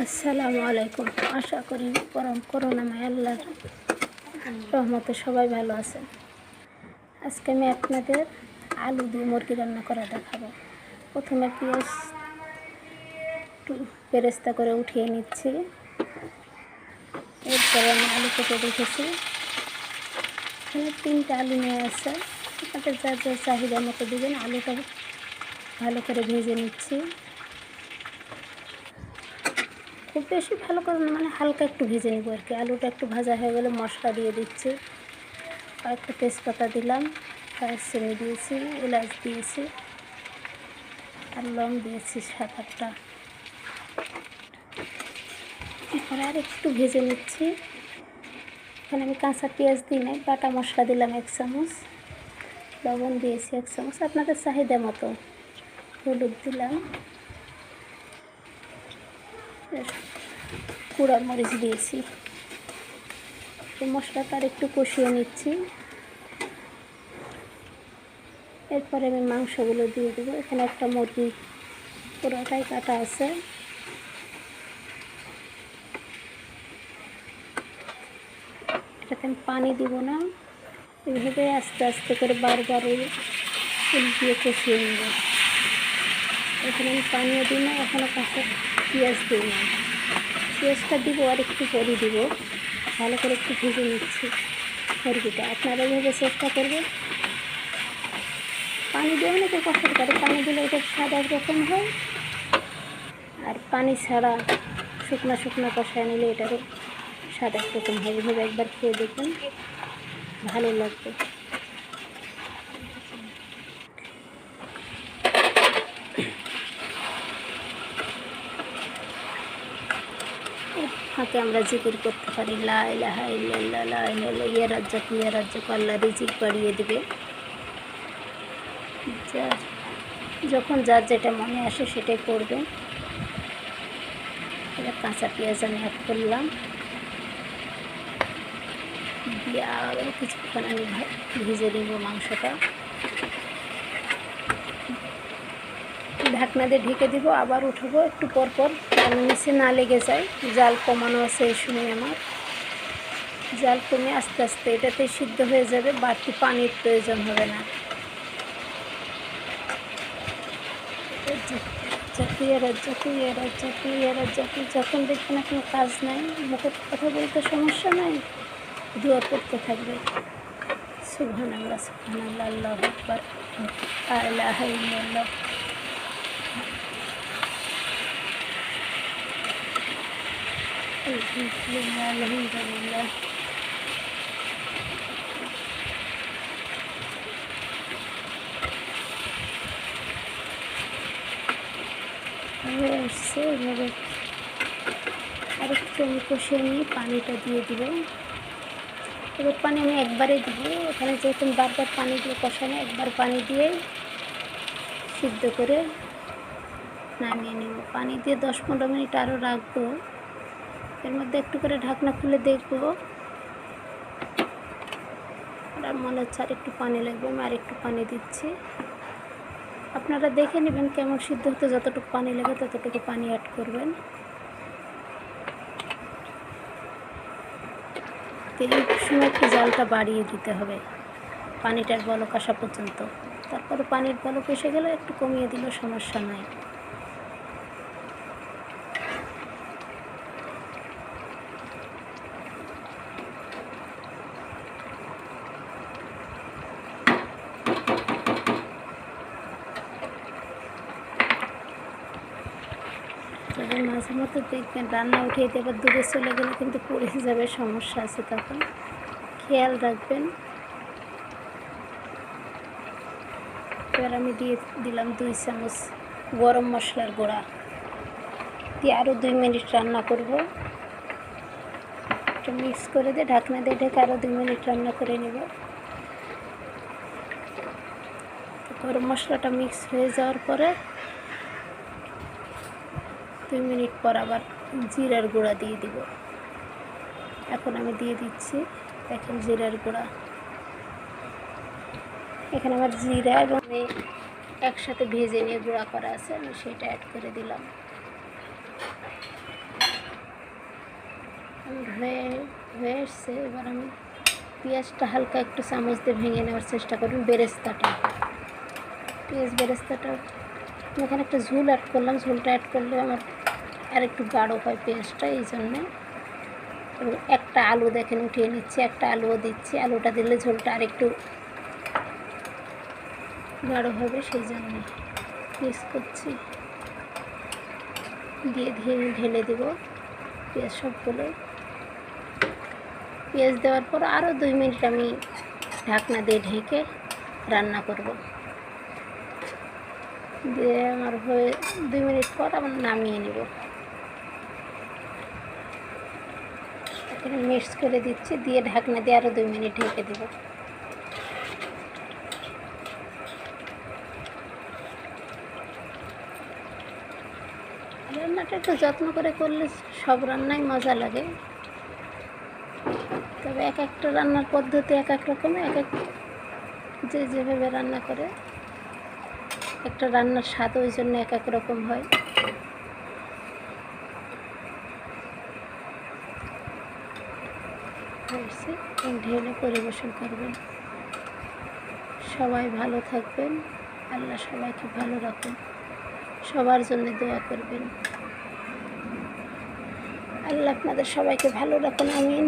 আসসালামু আলাইকুম। আশা করি পরম করুণাময় আল্লাহর রহমতে সবাই ভালো আছেন। আজকে আমি আপনাদের আলু দিয়ে মুরগি রান্না করা দেখাবো। প্রথমে পেঁয়াজ একটু বেরেস্তা করে উঠিয়ে নিচ্ছি। এরপরে আমি আলু কেটে রেখেছি। এখানে 3টে আলু নিয়ে আসছে, আপনাদের যার যার চাহিদা মতো দেবেন। আলুটা ভালো করে ভেজে নিচ্ছি, খুব বেশি ভালো করে না, মানে হালকা একটু ভেজে নেব আর কি। আলুটা একটু ভাজা হয়ে গেলে মশলা দিয়ে দিচ্ছি। কয়েকটা তেজপাতা দিলাম, দারচিনি দিয়েছি, এলাচ দিয়েছি আর লং দিয়েছি 7-8টা। এরপরে আর একটু ভেজে নিচ্ছি। এখানে আমি কাঁচা পেঁয়াজ দিই নাই, বাটা মশলা দিলাম 1 চামচ, লবণ দিয়েছি 1 চামচ, আপনাদের চাহিদা মতো। হলুদ দিলাম, গুঁড়া মরিচ দিয়েছি। এই মশলাটা আর একটু কষিয়ে নিচ্ছি। এরপরে আমি মাংসগুলো দিয়ে দেবো। এখানে একটা মুরগি পুরোটাই কাটা আছে। এটাতে আমি পানি দিব না, এইভাবে আস্তে আস্তে করে বারবার উল্টিয়ে কষিয়ে নেব। এখানে আমি পানিও দিই না, এখনও কাঁচা পেঁয়াজ দিই না। পেঁয়াজটা দিব আর একটু পরে দিব। ভালো করে একটু ভেজে নিচ্ছি মুরগিটা। আপনারা এইভাবে চেষ্টা করবেন। পানি দিয়ে অনেকে কষ্ট করে, পানি দিলে এটা স্বাদ একরকম হয়, আর পানি ছাড়া শুকনো শুকনো কষায় নিলে এটারও স্বাদ একরকম হয়। এভাবে একবার খেয়ে দেখবেন, ভালো লাগবে। হাতে আমরা জিকির করতে পারি, লা ইলাহা ইল্লাল্লাহ, লা ইলাহা ইল্লাল্লাহ, ইয়া রাজ্জাক ইয়া রাজ্জাক, আল্লাহ রিজিক বাড়িয়ে দেবে। যখন যার যেটা মনে আসে সেটাই করবে। এবার কাঁচা পেঁয়াজ আমি অ্যাড করলাম, দিয়ে আরও কিছুক্ষণ আমি ভেজে নেব মাংসটা। ঢাকনা দিয়ে ঢেকে দিব, আবার উঠাবো একটু পর পর, যেন নিচে না লেগে যায়। জাল কমানো আছে এই সময় আমার, জাল কমে আস্তে আস্তে এটাতে সিদ্ধ হয়ে যাবে, বাড়তি পানির প্রয়োজন হবে না। যখন দেখবেন আপনার কাজ নাই, মুখে কথা বলতে সমস্যা নাই, দোয়া করতে থাকবে, সুবহানাল্লাহ সুবহানাল্লাহ, আল্লাহু আকবার, লা ইলাহা ইল্লাল্লাহ। আলহামদুলিল্লাহ আলহামদুলিল্লাহ। আসছে এভাবে আর একটু আমি কষিয়ে নিয়ে পানিটা দিয়ে দিব। এবার পানি আমি একবারে দিব, এখানে যেহেতু বারবার পানি দিয়ে কষানো, একবার পানি দিয়ে সিদ্ধ করে নামিয়ে নেব। পানি দিয়ে 10-15 মিনিট আরও রাখবো। এর মধ্যে একটু করে ঢাকনা খুলে দেখবো, আর মনে হচ্ছে আর একটু পানি লাগবে, আমি আর একটু পানি দিচ্ছি। আপনারা দেখে নেবেন কেমন সিদ্ধ হতে, যতটুকু পানি লাগে ততটুকু পানি অ্যাড করবেন। এই সময় একটু জালটা বাড়িয়ে দিতে হবে, পানিটার বলক আসা পর্যন্ত। তারপরে পানির বলক এসে গেলে একটু কমিয়ে দিলেও সমস্যা নাই। তবে মাঝে মধ্যে দেখবেন রান্না উঠিয়ে দিয়ে আবার দূরে চলে গেলে কিন্তু পড়ে যাবে, সমস্যা আছে, তখন খেয়াল রাখবেন। এবার আমি দিয়ে দিলাম 2 চামচ গরম মশলার গুঁড়া, দিয়ে আরও 2 মিনিট রান্না করব। একটু মিক্স করে দিয়ে ঢাকনা দিয়ে ঢেকে আরও 2 মিনিট রান্না করে নেব। গরম মশলাটা মিক্স হয়ে যাওয়ার পরে 2 মিনিট পর আবার জিরার গুঁড়া দিয়ে দিব। এখন আমি দিয়ে দিচ্ছি, দেখেন জিরার গুঁড়া। এখানে আমার জিরা এবং একসাথে ভেজে নিয়ে গুঁড়া করা আছে, আমি সেটা অ্যাড করে দিলাম। হয়ে হয়ে এসছে। এবার আমি পেঁয়াজটা হালকা একটু চামচ দিয়ে ভেঙে নেওয়ার চেষ্টা করুন, বেরেস্তাটা, পেঁয়াজ বেরেস্তাটা। আমি এখানে একটা ঝোল অ্যাড করলাম, ঝোলটা অ্যাড করলে আমার আর একটু গাঢ় হয় পেঁয়াজটা, এই জন্যে। এবং একটা আলু দেখেন উঠিয়ে নিচ্ছি, একটা আলুও দিচ্ছি, আলুটা দিলে ঝোলটা আর একটু গাঢ় হবে, সেই জন্যে মিক্স করছি। দিয়ে ঢেলে দেব পেঁয়াজ সবগুলো। পেঁয়াজ দেওয়ার পর আরও 2 মিনিট আমি ঢাকনা দিয়ে ঢেকে রান্না করব। দিয়ে আমার হয়ে 2 মিনিট পর আবার নামিয়ে নেব। এখানে মিক্স করে দিচ্ছি, দিয়ে ঢাকনা দিয়ে আরও 2 মিনিট ঢেকে দেব। রান্নাটা একটু যত্ন করে করলে সব রান্নাই মজা লাগে। তবে এক একটা রান্নার পদ্ধতি এক এক রকম, যে যেভাবে রান্না করে একটা রান্নার স্বাদ ওই জন্য এক এক রকম হয়। ঢেলে পরিবেশন করবেন। সবাই ভালো থাকবেন, আল্লাহ সবাইকে ভালো রাখুন, সবার জন্য দোয়া করবেন। আল্লাহ আপনাদের সবাইকে ভালো রাখুন, আমিন।